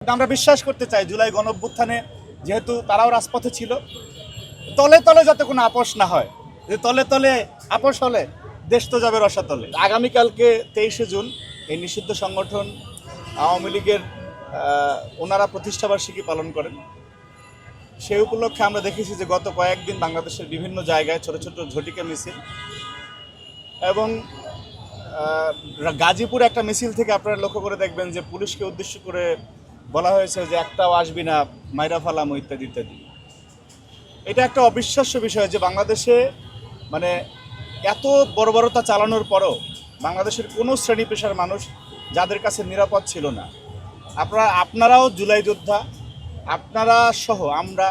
আমরা বিশ্বাস করতে চাই জুলাই গণঅভ্যুত্থানে যেহেতু তারাও রাজপথে ছিল, তলে তলে যাতে কোনো আপোষ না হয়। যে তলে তলে আপোষ হলে দেশ তো যাবে রসাতলে। আগামীকালকে 23শে জুন এই নিষিদ্ধ সংগঠন আওয়ামী লীগের ওনারা প্রতিষ্ঠাবার্ষিকী পালন করেন। সেই উপলক্ষে আমরা দেখেছি যে গত কয়েকদিন বাংলাদেশের বিভিন্ন জায়গায় ছোট ছোট ঝটিকা মিছিল এবং গাজীপুর একটা মিছিল থেকে আপনারা লক্ষ্য করে দেখবেন যে পুলিশকে উদ্দেশ্য করে বলা হয়েছে যে একটাও আসবি না, মাইরা ফালামো ইত্যাদি ইত্যাদি। এটা একটা অবিশ্বাস্য বিষয় যে বাংলাদেশে মানে এত বর্বরতা চালানোর পরও বাংলাদেশের কোনো শ্রেণী পেশার মানুষ যাদের কাছে নিরাপদ ছিল না। আপনারাও জুলাই যোদ্ধা, আপনারা সহ আমরা,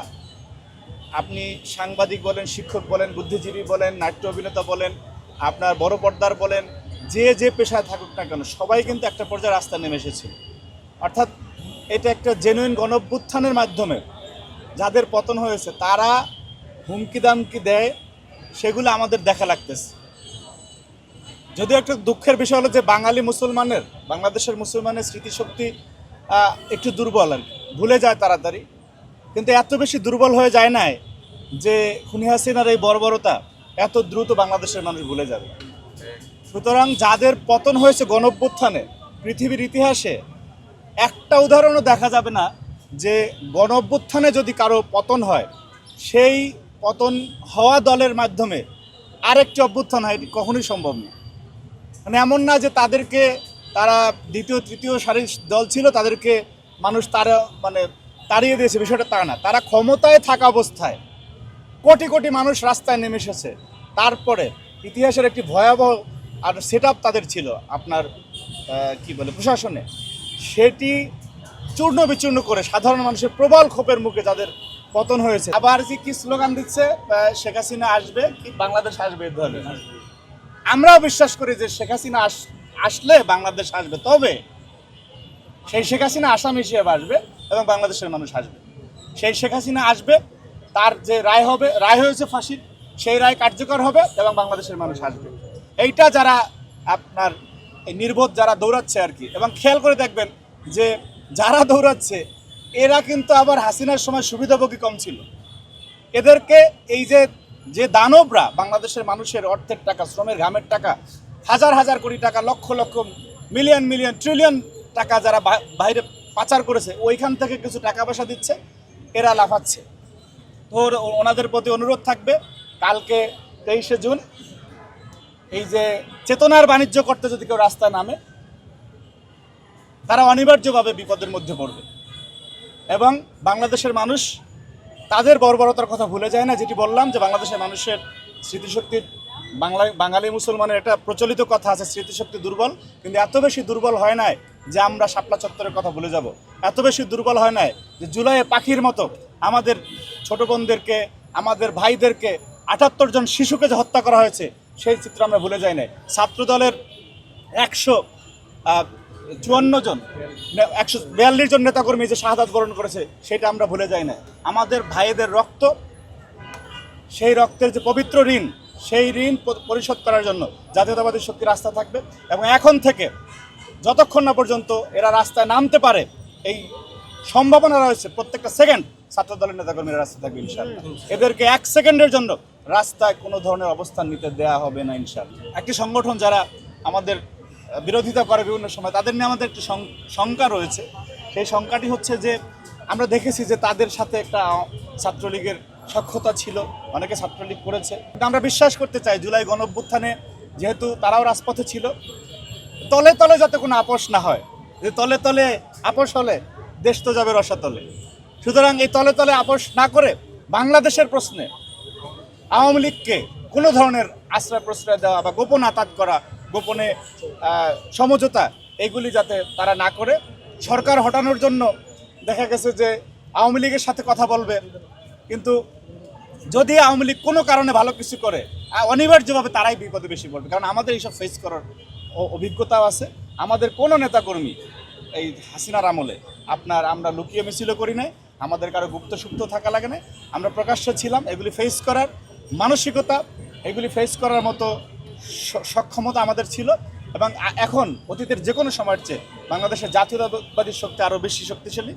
আপনি সাংবাদিক বলেন, শিক্ষক বলেন, বুদ্ধিজীবী বলেন, নাট্য অভিনেতা বলেন, আপনার বড় পর্দার বলেন, যে পেশায় থাকুক না কেন সবাই কিন্তু একটা পর্যায়ে রাস্তায় নেমে এসেছিল। অর্থাৎ এটা একটা জেনুইন গণঅভ্যুত্থানের মাধ্যমে যাদের পতন হয়েছে তারা হুমকি দামকি দেয়, সেগুলো আমাদের দেখা লাগতেছে। যদিও একটা দুঃখের বিষয় হলো যে বাংলাদেশের মুসলমানের স্মৃতিশক্তি একটু দুর্বল, আর ভুলে যায় তাড়াতাড়ি, কিন্তু এত বেশি দুর্বল হয়ে যায় না যে খুনি হাসিনার এই বর্বরতা এত দ্রুত বাংলাদেশের মানুষ ভুলে যাবে। সুতরাং যাদের পতন হয়েছে গণঅভ্যুত্থানে পৃথিবীর ইতিহাসে একটা উদাহরণও দেখা যাবে না যে গণঅভ্যুত্থানে যদি কারো পতন হয় সেই পতন হওয়া দলের মাধ্যমে আরেকটি অভ্যুত্থান হয়, এটি কখনোই সম্ভব না। মানে এমন না যে তারা দ্বিতীয় তৃতীয় সারির দল ছিল, তাদেরকে মানুষ তাড়িয়ে দিয়েছে, বিষয়টা তা না। তারা ক্ষমতায় থাকা অবস্থায় কোটি কোটি মানুষ রাস্তায় নেমে এসেছে, তারপরে ইতিহাসের একটি ভয়াবহ আর সেট আপ তাদের ছিল আপনার প্রশাসনে, সেটি চূর্ণ বিচূর্ণ করে সাধারণ মানুষের প্রবল ক্ষোভের মুখে যাদের পতন হয়েছে। আবার কি স্লোগান দিচ্ছে, শেখ হাসিনা আসবে, কি বাংলাদেশ আসবে এই ধরনের। আমরাও বিশ্বাস করি যে শেখ হাসিনা আসলে বাংলাদেশ আসবে, তবে সেই শেখ হাসিনা আসামি হিসেবে আসবে এবং বাংলাদেশের মানুষ আসবে। সেই শেখ হাসিনা আসবে, তার যে রায় হয়েছে ফাঁসির, সেই রায় কার্যকর হবে এবং বাংলাদেশের মানুষ আসবে। এইটা যারা আপনার এই নির্বোধ যারা দৌড়াচ্ছে আর কি, এবং খেয়াল করে দেখবেন যে যারা দৌড়াচ্ছে এরা কিন্তু আবার হাসিনার সময় সুবিধাভোগী কম ছিল। এদেরকে এই যে দানবরা বাংলাদেশের মানুষের অর্থের টাকা, শ্রমের ঘামের টাকা, হাজার হাজার কোটি টাকা, lakh lakh million million trillion টাকা যারা বাইরে পাচার করেছে, ওইখান থেকে কিছু টাকা পয়সা দিচ্ছে, এরা লাফাচ্ছে। তো ওনাদের প্রতি অনুরোধ থাকবে, কালকে 23শে জুন এই যে চেতনার বাণিজ্য করতে যদি কেউ রাস্তায় নামে, তারা অনিবার্যভাবে বিপদের মধ্যে পড়বে। এবং বাংলাদেশের মানুষ তাদের বর্বরতার কথা ভুলে যায় না। যেটি বললাম যে বাংলাদেশের মানুষের স্মৃতিশক্তি, বাঙালি মুসলমানের একটা প্রচলিত কথা আছে, স্মৃতিশক্তি দুর্বল, কিন্তু এত বেশি দুর্বল হয় নাই যে আমরা শাপলা চত্বরের কথা ভুলে যাব। এত বেশি দুর্বল হয় নাই যে জুলাইয়ে পাখির মতো আমাদের ছোট বোনদেরকে, আমাদের ভাইদেরকে, 78 জন শিশুকে যে হত্যা করা হয়েছে সেই চিত্র আমরা ভুলে যাই নাই। ছাত্রদলের 154 জন, 142 জন নেতাকর্মী যে শাহাদাত বরণ করেছে সেটা আমরা ভুলে যাই না। আমাদের ভাইদের রক্ত, সেই রক্তের যে পবিত্র ঋণ, সেই ঋণ পরিশোধ করার জন্য জাতীয়তাবাদী শক্তি রাস্তা থাকবে। এবং এখন থেকে যতক্ষণ না পর্যন্ত এরা রাস্তায় নামতে পারে, এই সম্ভাবনা রয়েছে প্রত্যেকটা সেকেন্ড ছাত্র দলের নেতাকর্মীরা রাস্তায় থাকবে ইনশাআল্লাহ। এদেরকে 1 সেকেন্ডের জন্য রাস্তায় কোনো ধরনের অবস্থান নিতে দেওয়া হবে না ইনশাআল্লাহ। একটি সংগঠন যারা আমাদের বিরোধিতা করে বিভিন্ন সময়, তাদের নিয়ে আমাদের একটি শঙ্কা রয়েছে। সেই শঙ্কাটি হচ্ছে যে আমরা দেখেছি যে তাদের সাথে একটা ছাত্রলীগের সখ্যতা ছিল, অনেকে ছাত্রলীগ করেছে। কিন্তু আমরা বিশ্বাস করতে চাই জুলাই গণঅভ্যুত্থানে যেহেতু তারাও রাজপথে ছিল, তলে তলে যাতে কোনো আপোষ না হয়। যে তলে তলে আপোষ হলে দেশ তো যাবে রসাতলে। সুতরাং এই তলে তলে আপোষ না করে বাংলাদেশের প্রশ্নে আওয়ামী লীগকে কোনো ধরনের আশ্রয় প্রশ্রয় দেওয়া বা গোপন আতাত করা, গোপনে সমঝোতা, এগুলি যাতে তারা না করে, সরকার হটানোর জন্য দেখা গেছে যে আওয়ামী লীগের সাথে কথা বলবে, কিন্তু যদি আওয়ামী লীগ কোনো কারণে ভালো কিছু করে অনিবার্যভাবে তারাই বিপদে বেশি পড়বে। কারণ আমাদের এইসব ফেস করার অভিজ্ঞতাও আছে। আমাদের কোনো নেতাকর্মী এই হাসিনার আমলে আমরা লুকিয়ে মিছিল করি নাই, আমাদের কারো গুপ্ত সুপ্ত থাকা লাগে না, আমরা প্রকাশ্যে ছিলাম। এগুলি ফেস করার মানসিকতা, এগুলি ফেস করার মতো সক্ষমতা আমাদের ছিল, এবং এখন অতীতের যে কোনো সময়ের চেয়ে বাংলাদেশের জাতীয়তাবাদী শক্তি আরও বেশি শক্তিশালী।